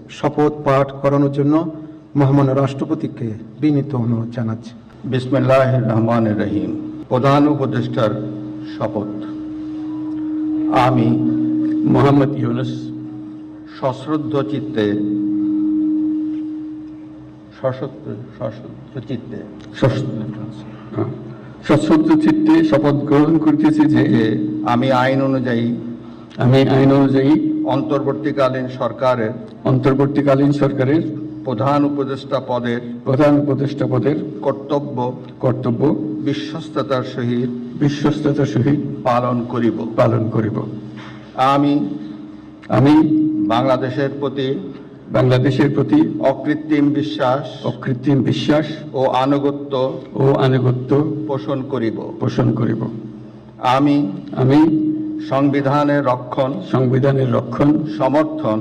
শপথ পাঠ করানোর জন্য মহামান্য রাষ্ট্রপতিকে বিনীত অনুরোধ জানাচ্ছি। বিসমিল্লাহির রহমানির রহিম। প্রধান উপদেষ্টার শপথ। আমি মোহাম্মদ ইউনুস সশ্রদ্ধ চিত্তে সশ্রদ্ধ চিত্তে শপথ গ্রহণ করিতেছি যে আমি আইন অনুযায়ী অন্তর্বর্তীকালীন সরকারের প্রধান উপদেষ্টা পদের কর্তব্য বিশ্বস্ততার সহিত পালন করিব। আমি বাংলাদেশের প্রতি অকৃত্রিম বিশ্বাস ও আনুগত্য পোষণ করিব। আমি সংবিধানের রক্ষণ সমর্থন